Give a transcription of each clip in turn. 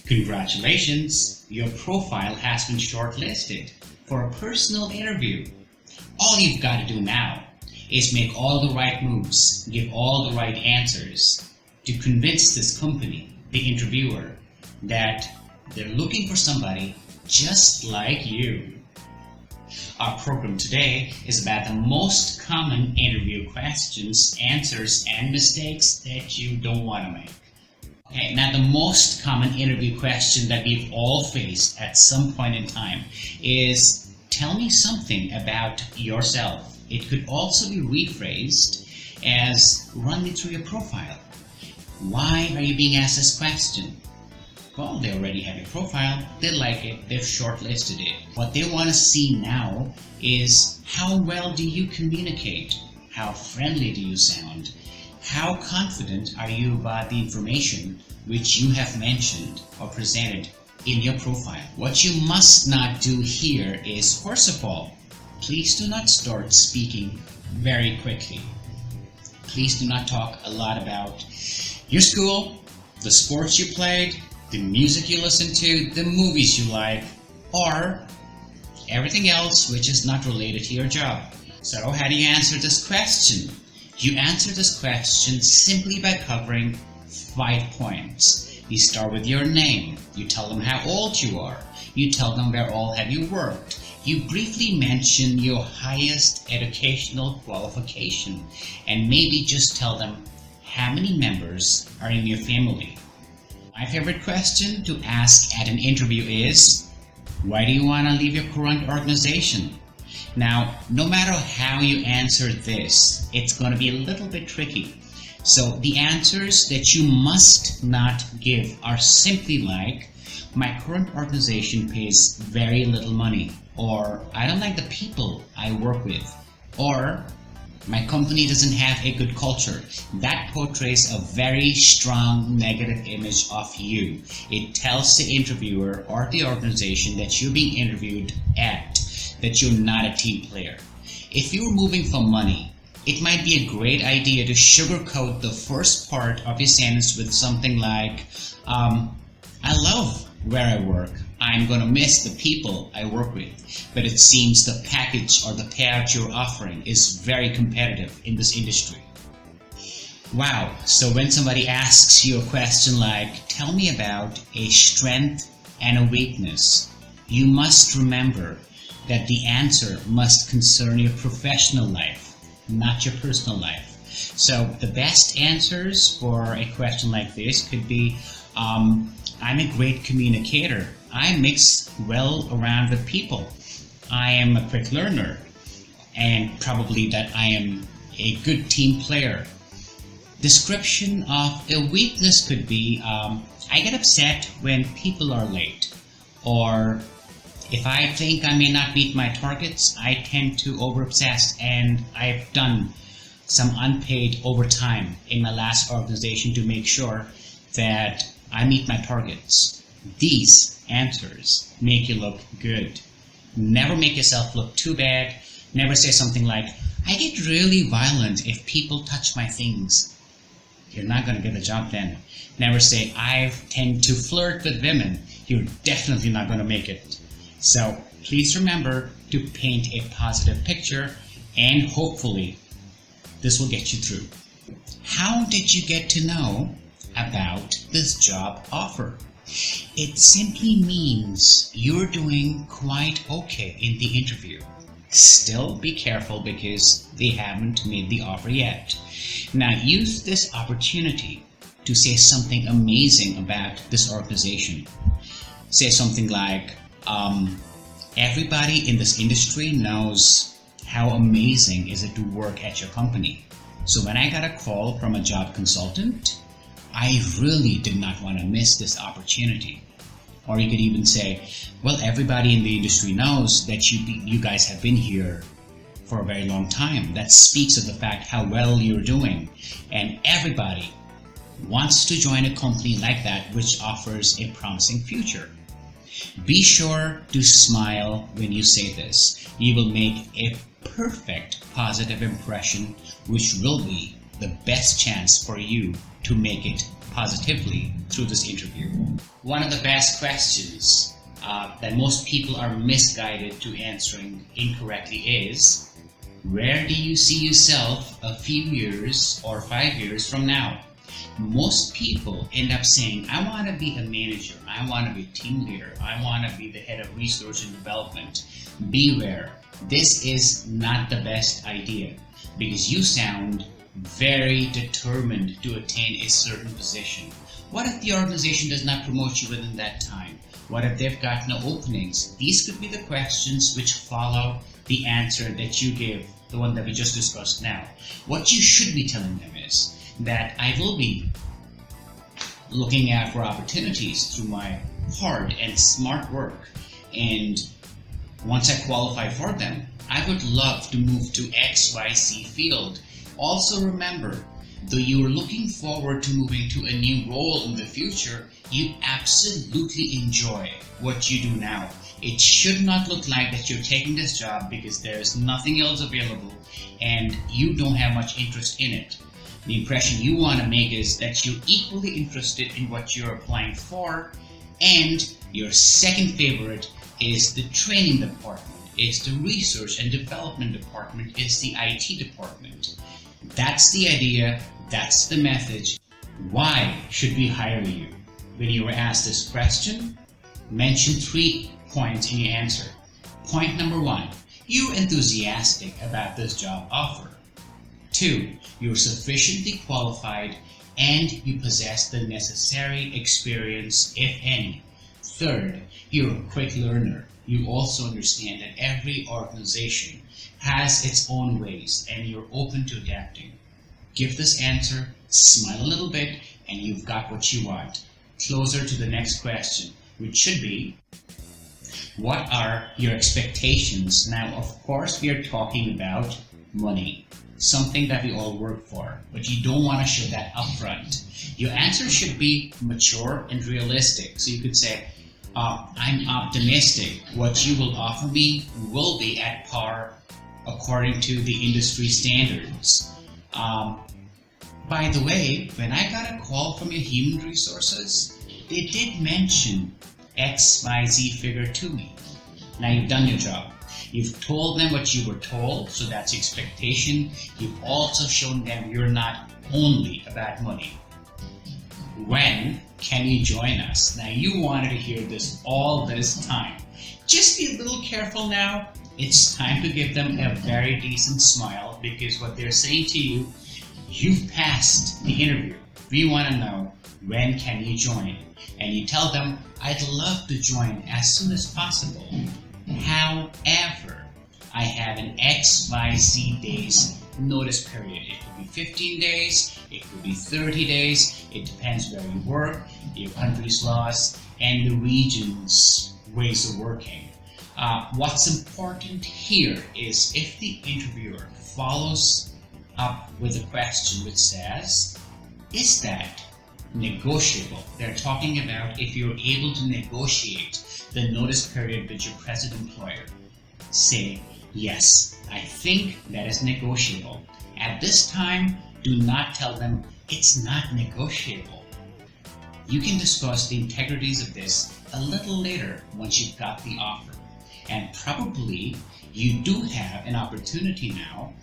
Congratulations, your profile has been shortlisted for a personal interview. All you've got to do now is make all the right moves, give all the right answers to convince this company, the interviewer, that they're looking for somebody just like you. Our program today is about the most common interview questions, answers, and mistakes that you don't want to make. Okay, now the most common interview question that we've all faced at some point in time is, tell me something about yourself. It could also be rephrased as, run me through your profile. Why are you being asked this question? Well, they already have your profile, they like it, they've shortlisted it. What they want to see now is, how well do you communicate? How friendly do you sound? How confident are you about the information which you have mentioned or presented in your profile? What you must not do here is, first of all, please do not start speaking very quickly. Please do not talk a lot about your school, the sports you played, the music you listen to, the movies you like, or everything else which is not related to your job. So how do you answer this question? You answer this question simply by covering 5 points. You start with your name. You tell them how old you are. You tell them where all have you worked. You briefly mention your highest educational qualification, and maybe just tell them how many members are in your family. My favorite question to ask at an interview is, why do you want to leave your current organization? Now, no matter how you answer this, it's going to be a little bit tricky. So the answers that you must not give are simply like, my current organization pays very little money, or I don't like the people I work with, or my company doesn't have a good culture. That portrays a very strong negative image of you. It tells the interviewer or the organization that you're being interviewed at that you're not a team player. If you're moving for money, it might be a great idea to sugarcoat the first part of your sentence with something like, I love where I work. I'm going to miss the people I work with, but it seems the package or the payout you're offering is very competitive in this industry. Wow, so when somebody asks you a question like, tell me about a strength and a weakness, you must remember that the answer must concern your professional life, not your personal life. So the best answers for a question like this could be, I'm a great communicator. I mix well around with people. I am a quick learner, and probably that I am a good team player. Description of a weakness could be, I get upset when people are late, or if I think I may not meet my targets, I tend to over-obsess, and I've done some unpaid overtime in my last organization to make sure that I meet my targets. These answers make you look good. Never make yourself look too bad. Never say something like, I get really violent if people touch my things. You're not going to get a job then. Never say, I tend to flirt with women. You're definitely not going to make it. So please remember to paint a positive picture, and hopefully this will get you through. How did you get to know about this job offer? It simply means you're doing quite okay in the interview. Still be careful because they haven't made the offer yet. Now use this opportunity to say something amazing about this organization. Say something like, everybody in this industry knows how amazing is it to work at your company. So when I got a call from a job consultant, I really did not want to miss this opportunity. Or you could even say, well, everybody in the industry knows that you guys have been here for a very long time. That speaks of the fact how well you're doing. And everybody wants to join a company like that which offers a promising future. Be sure to smile when you say this. You will make a perfect positive impression, which will be the best chance for you to make it positively through this interview. One of the best questions that most people are misguided to answering incorrectly is, where do you see yourself a few years or 5 years from now? Most people end up saying, I want to be a manager, I want to be a team leader, I want to be the head of research and development. Beware, this is not the best idea, because you sound very determined to attain a certain position. What if the organization does not promote you within that time? What if they've got no openings? These could be the questions which follow the answer that you give, the one that we just discussed now. What you should be telling them is that I will be looking out for opportunities through my hard and smart work, and once I qualify for them, I would love to move to XYZ field. Also remember, though you are looking forward to moving to a new role in the future, you absolutely enjoy what you do now. It should not look like that you're taking this job because there is nothing else available and you don't have much interest in it. The impression you want to make is that you're equally interested in what you're applying for, and your second favorite is the training department, is the research and development department, is the IT department. That's the idea, that's the message. Why should we hire you? When you were asked this question, mention 3 points in your answer. Point number 1, you're enthusiastic about this job offer. 2, you're sufficiently qualified and you possess the necessary experience, if any. 3rd, you're a quick learner. You also understand that every organization has its own ways and you're open to adapting. Give this answer, smile a little bit, and you've got what you want. Closer to the next question, which should be, what are your expectations? Now, of course, we are talking about money, something that we all work for, but you don't want to show that upfront. Your answer should be mature and realistic. So you could say, I'm optimistic what you will offer me will be at par according to the industry standards. By the way, when I got a call from your human resources, they did mention XYZ figure to me. Now you've done your job. You've told them what you were told, so that's expectation. You've also shown them you're not only about money. When can you join us? Now you wanted to hear this all this time. Just be a little careful now. It's time to give them a very decent smile, because what they're saying to you, you've passed the interview. We want to know, when can you join? And you tell them, I'd love to join as soon as possible. However, I have an XYZ days notice period. It could be 15 days, it could be 30 days, it depends where you work, your country's laws, and the region's ways of working. What's important here is if the interviewer follows up with a question which says, is that negotiable? They're talking about if you're able to negotiate the notice period with your present employer. Say, yes, I think that is negotiable. At this time, do not tell them it's not negotiable. You can discuss the integrities of this a little later once you've got the offer. And probably you do have an opportunity now,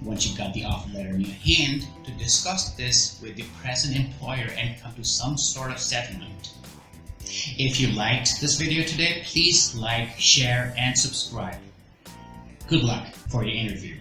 once you've got the offer letter in your hand, to discuss this with your present employer and come to some sort of settlement. If you liked this video today, please like, share, and subscribe. Good luck for your interview.